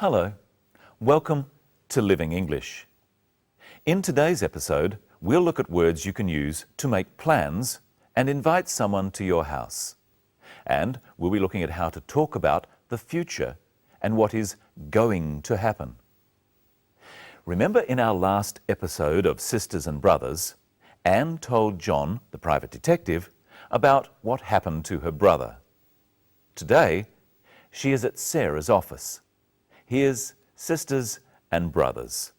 Hello, welcome to Living English. In today's episode, we'll look at words you can use to make plans and invite someone to your house. And we'll be looking at how to talk about the future and what is going to happen. Remember in our last episode of Sisters and Brothers, Anne told John, the private detective, about what happened to her brother. Today, she is at Sarah's office. Here's Sisters and Brothers.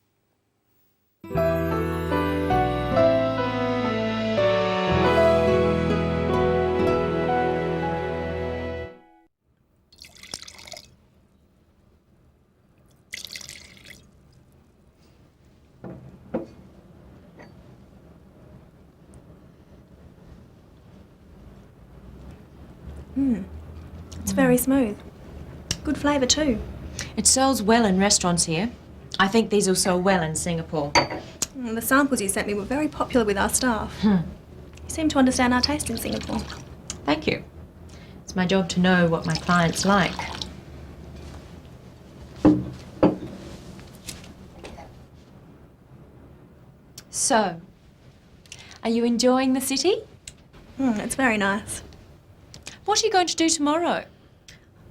It's very smooth. Good flavour too. It sells well in restaurants here. I think these will sell well in Singapore. The samples you sent me were very popular with our staff. You seem to understand our taste in Singapore. Thank you. It's my job to know what my clients like. So, are you enjoying the city? It's very nice. What are you going to do tomorrow?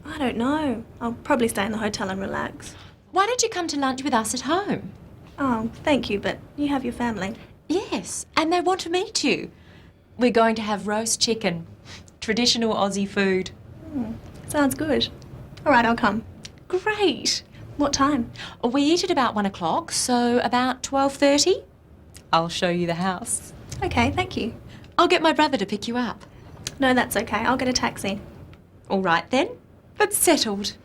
I don't know. I'll probably stay in the hotel and relax. Why don't you come to lunch with us at home? Oh, thank you, but you have your family. Yes, and they want to meet you. We're going to have roast chicken, traditional Aussie food. Sounds good. All right, I'll come. Great. What time? We eat at about 1 o'clock, so about 12:30. I'll show you the house. Okay, thank you. I'll get my brother to pick you up. No, that's okay. I'll get a taxi. All right then, it's settled.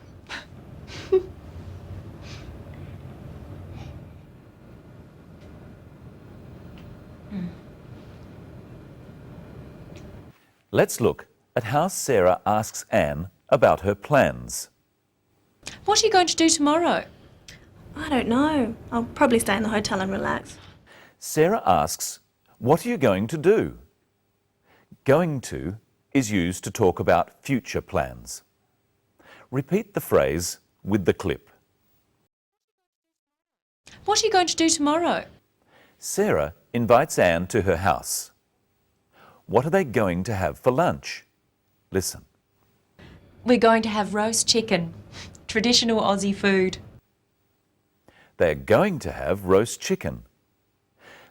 Let's look at how Sarah asks Anne about her plans. What are you going to do tomorrow? I don't know. I'll probably stay in the hotel and relax. Sarah asks, "What are you going to do?" Going to is used to talk about future plans. Repeat the phrase with the clip. What are you going to do tomorrow? Sarah invites Anne to her house. What are they going to have for lunch? Listen. We're going to have roast chicken, traditional Aussie food. They're going to have roast chicken.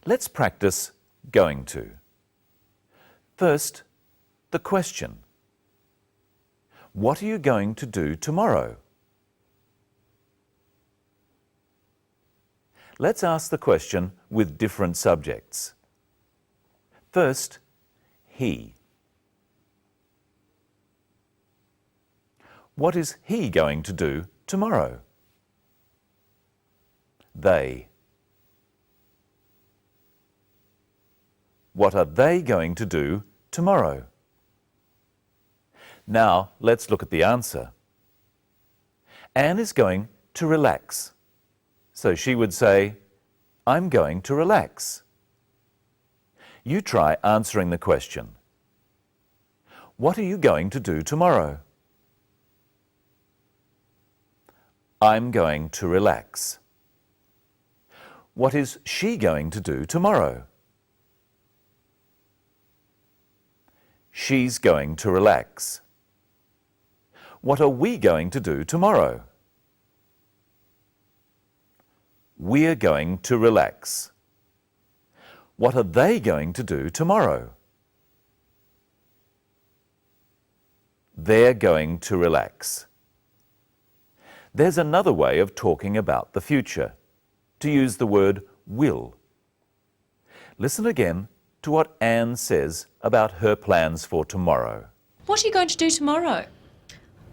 Let's practice going to. First, the question. What are you going to do tomorrow? Let's ask the question with different subjects. First, he. What is he going to do tomorrow? They. What are they going to do tomorrow? Now, let's look at the answer. Anne is going to relax. So she would say, "I'm going to relax." You try answering the question. What are you going to do tomorrow? I'm going to relax. What is she going to do tomorrow? She's going to relax. What are we going to do tomorrow? We're going to relax. What are they going to do tomorrow? They're going to relax. There's another way of talking about the future, to use the word will. Listen again to what Anne says about her plans for tomorrow. What are you going to do tomorrow?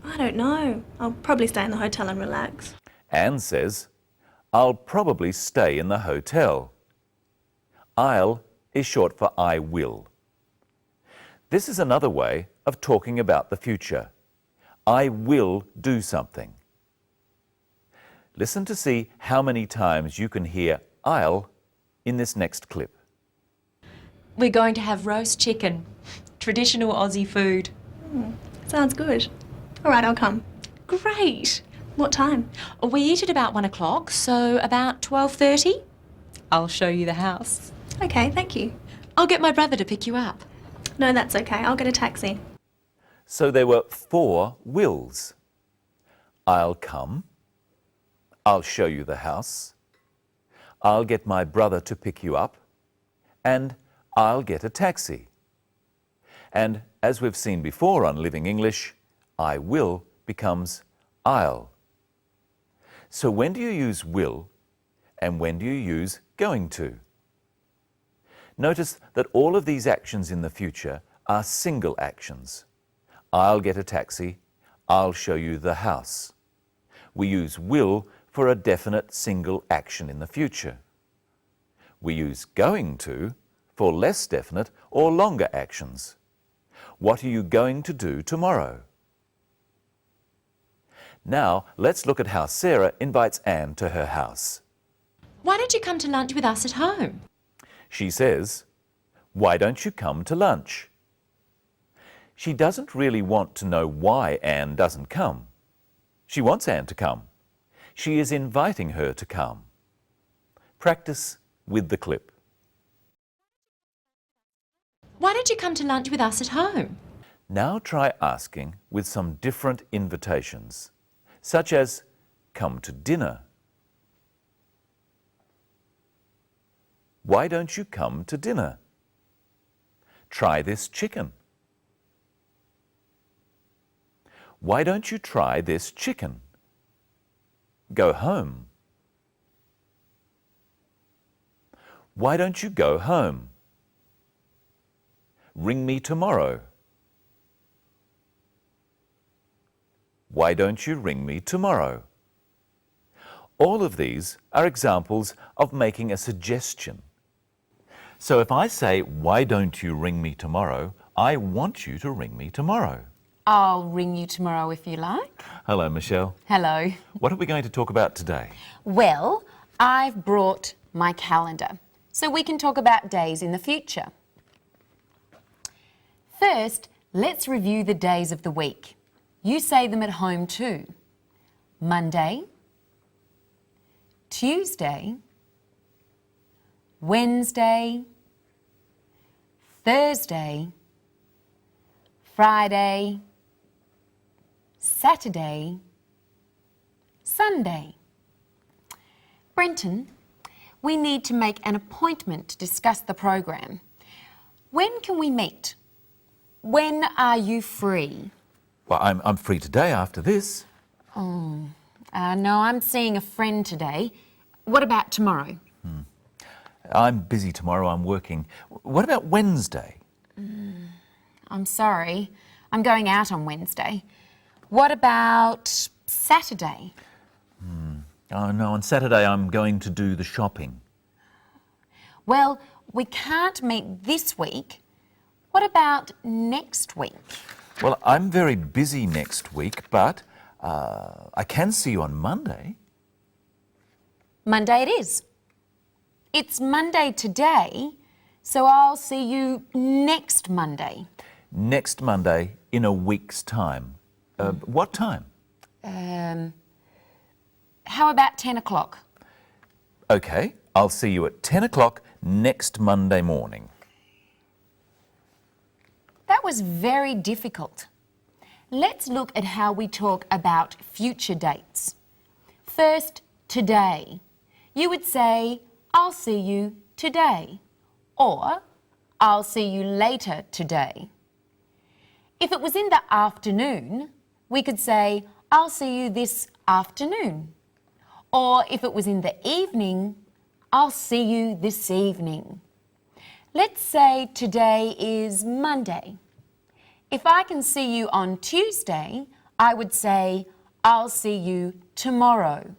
I don't know. I'll probably stay in the hotel and relax. Anne says, "I'll probably stay in the hotel." I'll is short for I will. This is another way of talking about the future. I will do something. Listen to see how many times you can hear I'll in this next clip. We're going to have roast chicken, traditional Aussie food. Sounds good. All right, I'll come. Great. What time? We eat at about 1 o'clock, so about 12:30. I'll show you the house. Okay, thank you. I'll get my brother to pick you up. No, that's okay. I'll get a taxi. So there were 4 wills. I'll come. I'll show you the house. I'll get my brother to pick you up. And I'll get a taxi. And as we've seen before on Living English, I will becomes I'll. So when do you use will and when do you use going to? Notice that all of these actions in the future are single actions. I'll get a taxi. I'll show you the house. We use will for a definite single action in the future. We use going to for less definite or longer actions. What are you going to do tomorrow? Now, let's look at how Sarah invites Anne to her house. Why don't you come to lunch with us at home? She says, "Why don't you come to lunch?" She doesn't really want to know why Anne doesn't come. She wants Anne to come. She is inviting her to come. Practice with the clip. Why don't you come to lunch with us at home? Now try asking with some different invitations, such as, "Come to dinner." Why don't you come to dinner? Try this chicken. Why don't you try this chicken? Go home. Why don't you go home? Ring me tomorrow. Why don't you ring me tomorrow? All of these are examples of making a suggestion. So if I say, "Why don't you ring me tomorrow?" I want you to ring me tomorrow. I'll ring you tomorrow if you like. Hello, Michelle. Hello. What are we going to talk about today? Well, I've brought my calendar so we can talk about days in the future. First, let's review the days of the week. You say them at home too. Monday, Tuesday, Wednesday, Thursday, Friday, Saturday, Sunday. Brenton, we need to make an appointment to discuss the program. When can we meet? When are you free? Well, I'm free today after this. No, I'm seeing a friend today. What about tomorrow? I'm busy tomorrow, I'm working. What about Wednesday? I'm sorry, I'm going out on Wednesday. What about Saturday? Oh no, on Saturday I'm going to do the shopping. Well, we can't meet this week. What about next week? Well, I'm very busy next week, but I can see you on Monday. Monday it is. It's Monday today, so I'll see you next Monday. Next Monday in a week's time. What time? How about 10 o'clock? Okay, I'll see you at 10 o'clock next Monday morning. That was very difficult. Let's look at how we talk about future dates. First, today. You would say, "I'll see you today," or "I'll see you later today." If it was in the afternoon, we could say, "I'll see you this afternoon." Or if it was in the evening, "I'll see you this evening." Let's say today is Monday. If I can see you on Tuesday, I would say, "I'll see you tomorrow."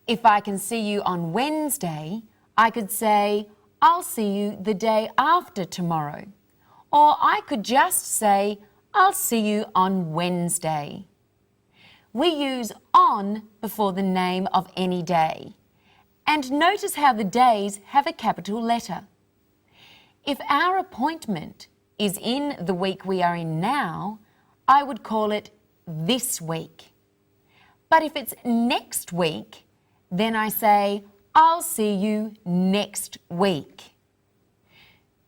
If I can see you on Wednesday, I could say, "I'll see you the day after tomorrow." Or I could just say, "I'll see you on Wednesday." We use on before the name of any day. And notice how the days have a capital letter. If our appointment is in the week we are in now, I would call it this week. But if it's next week, then I say, I'll see you next week.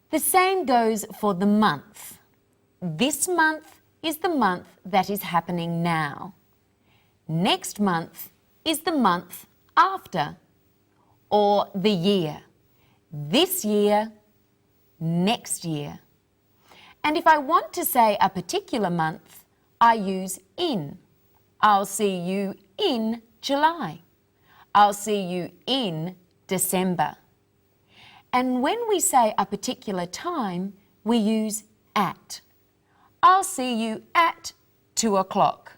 The same goes for the month. This month is the month that is happening now. Next month is the month after. Or the year. This year, next year. And if I want to say a particular month, I use in. I'll see you in July. I'll see you in December. And when we say a particular time, we use at. I'll see you at 2 o'clock.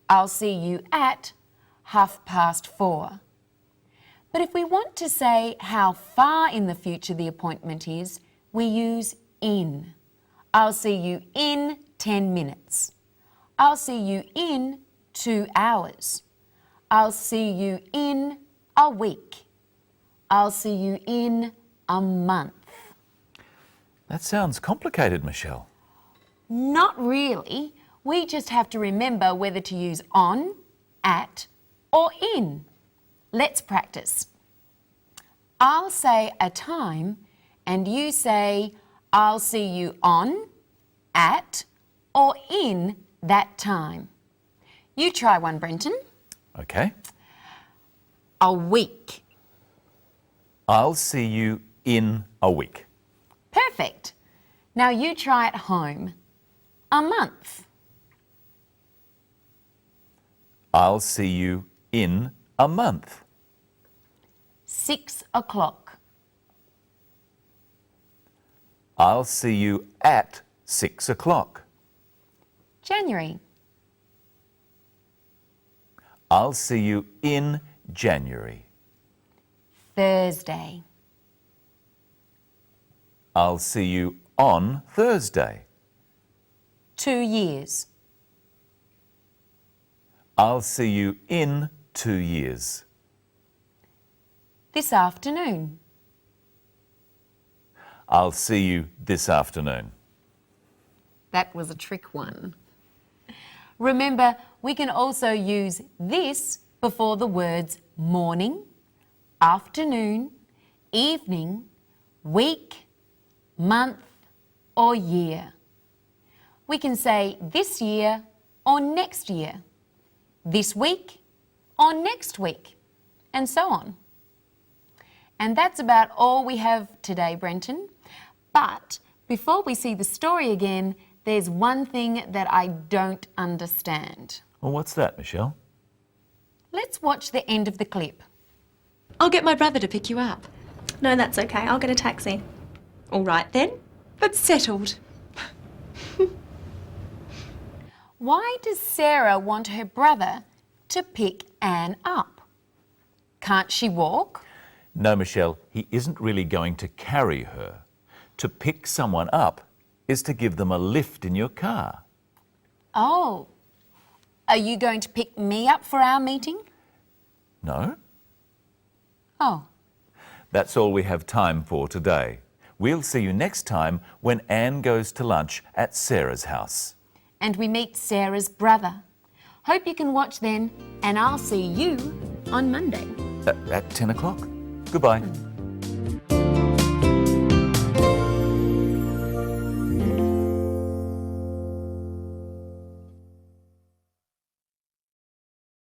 I'll see you at 4:30. But if we want to say how far in the future the appointment is, we use in. I'll see you in 10 minutes. I'll see you in 2 hours. I'll see you in a week. I'll see you in a month. That sounds complicated, Michelle. Not really. We just have to remember whether to use on, at, or in. Let's practice. I'll say a time and you say, I'll see you on, at, or in that time. You try one, Brenton. Okay. A week. I'll see you in a week. Perfect. Now you try at home. A month. I'll see you in a month. 6 o'clock. I'll see you at 6 o'clock. January. I'll see you in January. Thursday. I'll see you on Thursday. 2 years. I'll see you in 2 years. This afternoon. I'll see you this afternoon. That was a trick one. Remember, we can also use this before the words morning, afternoon, evening, week, month, or year. We can say this year or next year, this week or next week, and so on. And that's about all we have today, Brenton. But before we see the story again, there's one thing that I don't understand. Well, what's that, Michelle? Let's watch the end of the clip. I'll get my brother to pick you up. No, that's okay. I'll get a taxi. All right then, that's settled. Why does Sarah want her brother to pick Anne up? Can't she walk? No, Michelle, he isn't really going to carry her. To pick someone up is to give them a lift in your car. Oh, are you going to pick me up for our meeting? No? Oh. That's all we have time for today. We'll see you next time when Anne goes to lunch at Sarah's house. And we meet Sarah's brother. Hope you can watch then, and I'll see you on Monday. At 10 o'clock. Goodbye.